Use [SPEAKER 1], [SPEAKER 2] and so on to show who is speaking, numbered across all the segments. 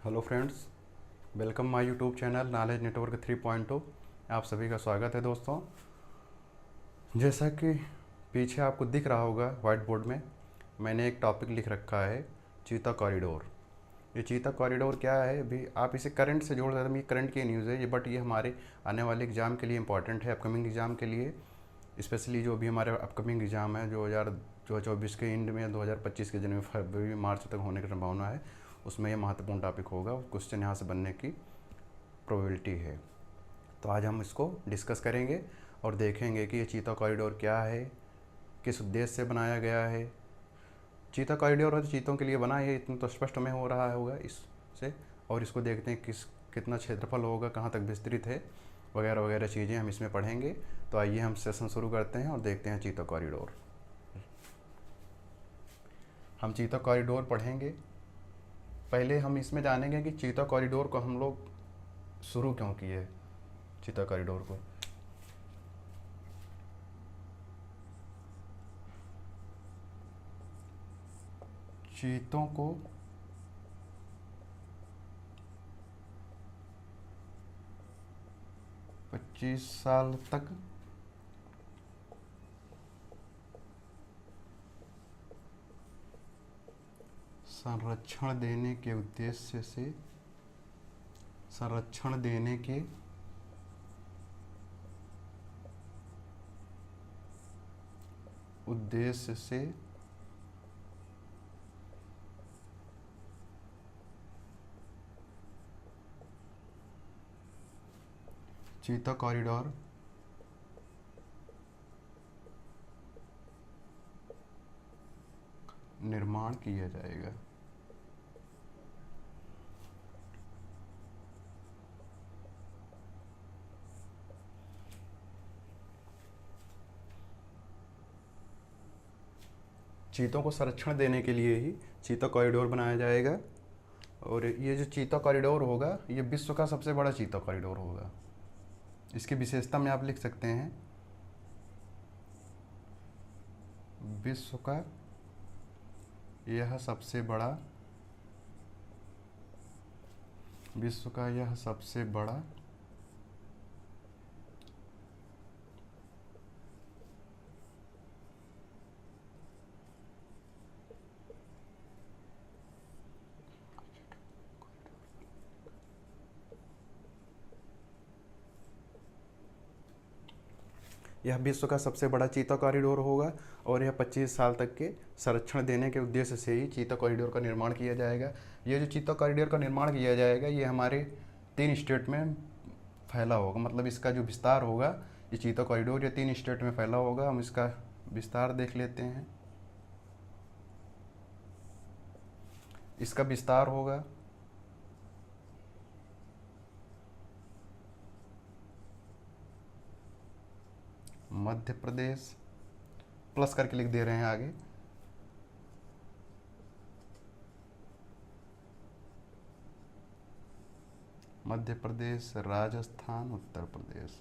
[SPEAKER 1] Hello friends, welcome my YouTube channel knowledge network 3.0। आप सभी का स्वागत है दोस्तों। जैसा कि पीछे आपको दिख रहा होगा वाइट बोर्ड में, मैंने एक टॉपिक लिख रखा है, चीता कॉरिडोर। ये चीता कॉरिडोर क्या है, अभी आप इसे करंट से जोड़ सकते हैं। ये करंट की न्यूज़ है ये, बट ये हमारे आने वाले एग्ज़ाम के लिए इंपॉर्टेंट है, अपकमिंग एग्ज़ाम के लिए। स्पेशली जो भी हमारे अपकमिंग एग्ज़ाम है 2024 के एंड में 2025 के जनवरी फरवरी मार्च तक होने की संभावना है, उसमें ये महत्वपूर्ण टॉपिक होगा। क्वेश्चन यहाँ से बनने की प्रोबेबिलिटी है। तो आज हम इसको डिस्कस करेंगे और देखेंगे कि ये चीता कॉरिडोर क्या है, किस उद्देश्य से बनाया गया है। चीता कॉरिडोर और चीतों के लिए बना है, इतना तो स्पष्ट में हो रहा होगा इससे। और इसको देखते हैं कितना क्षेत्रफल होगा, कहाँ तक विस्तृत है, वगैरह वगैरह चीज़ें हम इसमें पढ़ेंगे। तो आइए हम सेशन शुरू करते हैं और देखते हैं चीता कॉरिडोर। हम चीता कॉरिडोर पढ़ेंगे। पहले हम इसमें जानेंगे कि चीता कॉरिडोर को हम लोग शुरू क्यों किए। चीता कॉरिडोर को चीतों को 25 साल तक संरक्षण देने के उद्देश्य से संरक्षण देने के उद्देश्य से चीता कॉरिडोर निर्माण किया जाएगा। चीतों को संरक्षण देने के लिए ही चीता कॉरिडोर बनाया जाएगा। और ये जो चीता कॉरिडोर होगा, ये विश्व का सबसे बड़ा चीता कॉरिडोर होगा। इसकी विशेषता में आप लिख सकते हैं, विश्व का यह सबसे बड़ा विश्व का यह सबसे बड़ा यह विश्व का सबसे बड़ा चीता कॉरिडोर होगा। और यह 25 साल तक के संरक्षण देने के उद्देश्य से ही चीता कॉरिडोर का निर्माण किया जाएगा। ये जो चीता कॉरिडोर का निर्माण किया जाएगा, ये हमारे 3 स्टेट में फैला होगा। मतलब इसका जो विस्तार होगा, ये चीता कॉरिडोर ये 3 स्टेट में फैला होगा। हम इसका विस्तार देख लेते हैं। इसका विस्तार होगा मध्य प्रदेश, प्लस करके लिख दे रहे हैं आगे, मध्य प्रदेश, राजस्थान, उत्तर प्रदेश।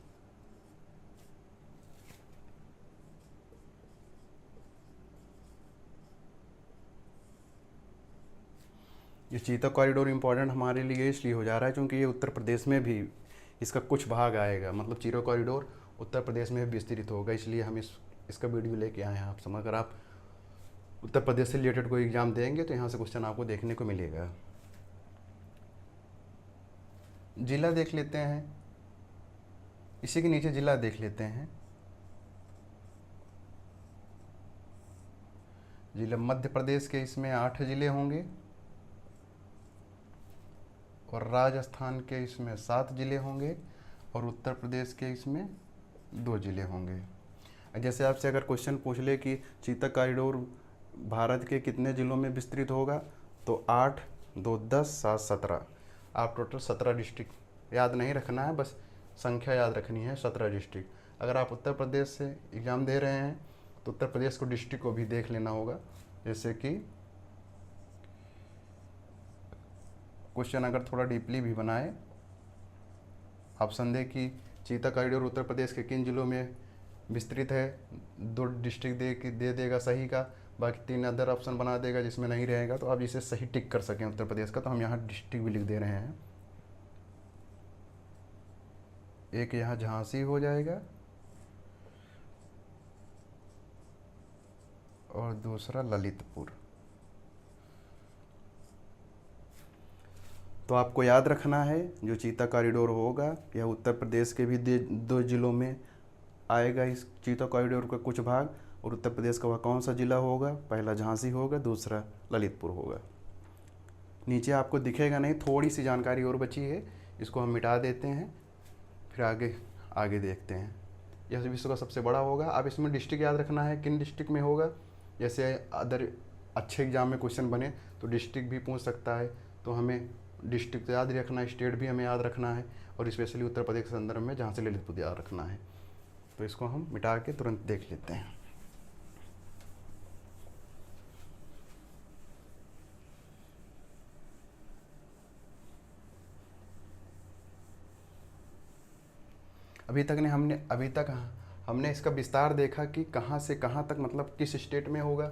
[SPEAKER 1] ये चीता कॉरिडोर इम्पोर्टेंट हमारे लिए इसलिए हो जा रहा है क्योंकि ये उत्तर प्रदेश में भी इसका कुछ भाग आएगा। मतलब चीता कॉरिडोर उत्तर प्रदेश में भी विस्तृत होगा, इसलिए हम इसका वीडियो लेके आए हैं। आप समझ, अगर आप उत्तर प्रदेश से रिलेटेड कोई एग्जाम देंगे तो यहाँ से क्वेश्चन आपको देखने को मिलेगा। जिला देख लेते हैं, इसी के नीचे जिला देख लेते हैं। जिला मध्य प्रदेश के इसमें 8 जिले होंगे और राजस्थान के इसमें 7 जिले होंगे और उत्तर प्रदेश के इसमें 2 जिले होंगे। जैसे आपसे अगर क्वेश्चन पूछ ले कि चीता कॉरिडोर भारत के कितने ज़िलों में विस्तृत होगा, तो 8, 2, 10, 7, 17, आप टोटल 17 डिस्ट्रिक्ट याद नहीं रखना है, बस संख्या याद रखनी है, 17 डिस्ट्रिक्ट। अगर आप उत्तर प्रदेश से एग्ज़ाम दे रहे हैं तो उत्तर प्रदेश को डिस्ट्रिक्ट को भी देख लेना होगा। जैसे कि क्वेश्चन अगर थोड़ा डीपली भी बनाए, आप संदेह कि चीता कॉरिडोर उत्तर प्रदेश के किन जिलों में विस्तृत है, 2 डिस्ट्रिक्ट दे देगा सही का, बाकी 3 अदर ऑप्शन बना देगा जिसमें नहीं रहेगा, तो आप इसे सही टिक कर सकें उत्तर प्रदेश का। तो हम यहाँ डिस्ट्रिक्ट भी लिख दे रहे हैं। एक यहाँ झांसी हो जाएगा और दूसरा ललितपुर। तो आपको याद रखना है जो चीता कॉरिडोर होगा यह उत्तर प्रदेश के भी 2 जिलों में आएगा। इस चीता कॉरिडोर का कुछ भाग, और उत्तर प्रदेश का वह कौन सा ज़िला होगा? पहला झांसी होगा, दूसरा ललितपुर होगा। नीचे आपको दिखेगा नहीं, थोड़ी सी जानकारी और बची है, इसको हम मिटा देते हैं, फिर आगे देखते हैं। यह विश्व का सबसे बड़ा होगा। अब इसमें डिस्ट्रिक्ट याद रखना है, किन डिस्ट्रिक्ट में होगा। जैसे अदर अच्छे एग्जाम में क्वेश्चन बने तो डिस्ट्रिक्ट भी पूछ सकता है, तो हमें डिस्ट्रिक्ट याद रखना है, स्टेट भी हमें याद रखना है, और स्पेशली उत्तर प्रदेश के संदर्भ में जहाँ से ललितपुर याद रखना है। तो इसको हम मिटा के तुरंत देख लेते हैं। अभी तक हमने इसका विस्तार देखा कि कहाँ से कहाँ तक, मतलब किस स्टेट में होगा।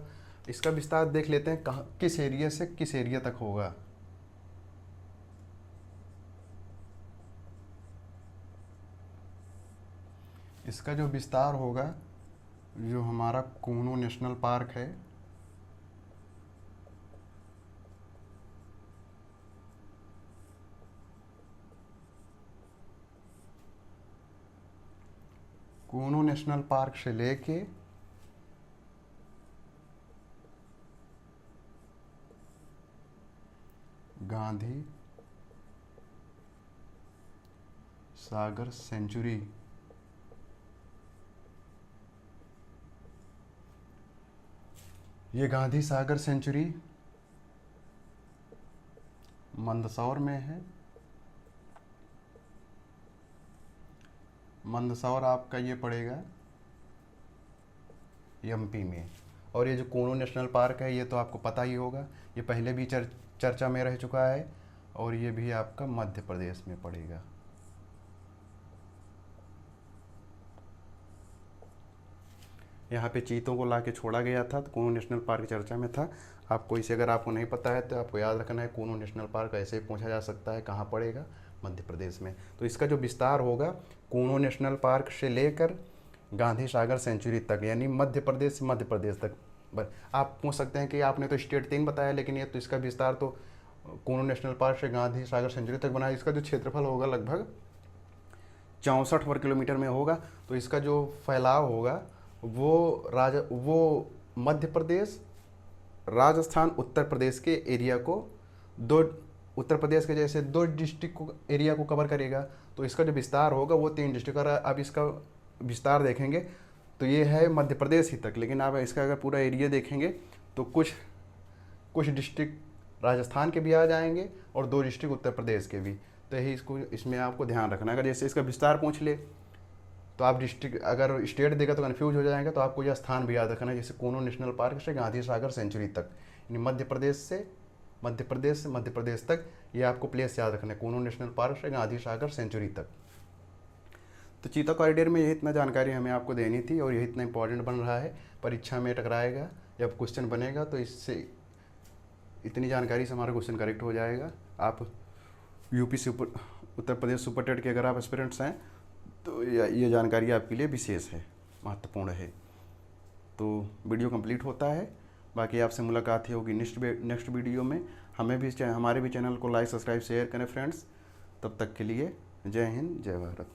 [SPEAKER 1] इसका विस्तार देख लेते हैं, कहाँ किस एरिया से किस एरिया तक होगा। इसका जो विस्तार होगा, जो हमारा कूनो नेशनल पार्क है, कूनो नेशनल पार्क से लेके गांधी सागर सेंचुरी, ये गांधी सागर सेंचुरी मंदसौर में है। मंदसौर आपका ये पड़ेगा एमपी में। और ये जो कूनो नेशनल पार्क है, ये तो आपको पता ही होगा, ये पहले भी चर्चा में रह चुका है, और ये भी आपका मध्य प्रदेश में पड़ेगा। यहाँ पे चीतों को ला के छोड़ा गया था, तो कूनो नेशनल पार्क चर्चा में था। आपको इसे, अगर आपको नहीं पता है तो आपको याद रखना है, कूनो नेशनल पार्क ऐसे ही पूछा जा सकता है, कहाँ पड़ेगा? मध्य प्रदेश में। तो इसका जो विस्तार होगा कूनो नेशनल पार्क से लेकर गांधी सागर सेंचुरी तक, यानी मध्य प्रदेश से मध्य प्रदेश तक। बस आप पूछ सकते हैं कि आपने तो स्टेट 3 बताया, लेकिन ये तो इसका विस्तार तो कूनो नेशनल पार्क से गांधी सागर सेंचुरी तक बना है। इसका जो क्षेत्रफल होगा लगभग 64 वर्ग किलोमीटर में होगा। तो इसका जो फैलाव होगा वो मध्य प्रदेश, राजस्थान, उत्तर प्रदेश के एरिया को, उत्तर प्रदेश के जैसे 2 डिस्ट्रिक्ट को एरिया को कवर करेगा। तो इसका जो विस्तार होगा वो 3 डिस्ट्रिक्ट। और अब इसका विस्तार देखेंगे तो ये है मध्य प्रदेश ही तक, लेकिन आप इसका अगर पूरा एरिया देखेंगे तो कुछ डिस्ट्रिक्ट राजस्थान के भी आ जाएंगे और 2 डिस्ट्रिक्ट उत्तर प्रदेश के भी। तो यही इसमें आपको ध्यान रखना है। अगर जैसे इसका विस्तार पूछ ले तो आप डिस्ट्रिक्ट, अगर स्टेट देगा तो कन्फ्यूज हो जाएगा, तो आपको यह स्थान भी याद रखना है, जैसे कूनो नेशनल पार्क से गांधी सागर सेंचुरी तक, यानी मध्य प्रदेश तक ये आपको प्लेस याद रखना है, कूनो नेशनल पार्क से गांधी सागर सेंचुरी तक। तो चीता कॉरिडोर में यही इतना जानकारी हमें आपको देनी थी, और यही इतना इंपॉर्टेंट बन रहा है। परीक्षा में टकराएगा, जब क्वेश्चन बनेगा तो इससे इतनी जानकारी से हमारा क्वेश्चन करेक्ट हो जाएगा। आप यूपी से उत्तर प्रदेश सुपर टेट के अगर आप एस्पिरेंट्स हैं तो ये जानकारी आपके लिए विशेष है, महत्वपूर्ण है। तो वीडियो कंप्लीट होता है, बाकी आपसे मुलाकात ही होगी नेक्स्ट वीडियो में। हमारे भी चैनल को लाइक, सब्सक्राइब, शेयर करें फ्रेंड्स। तब तक के लिए जय हिंद, जय भारत।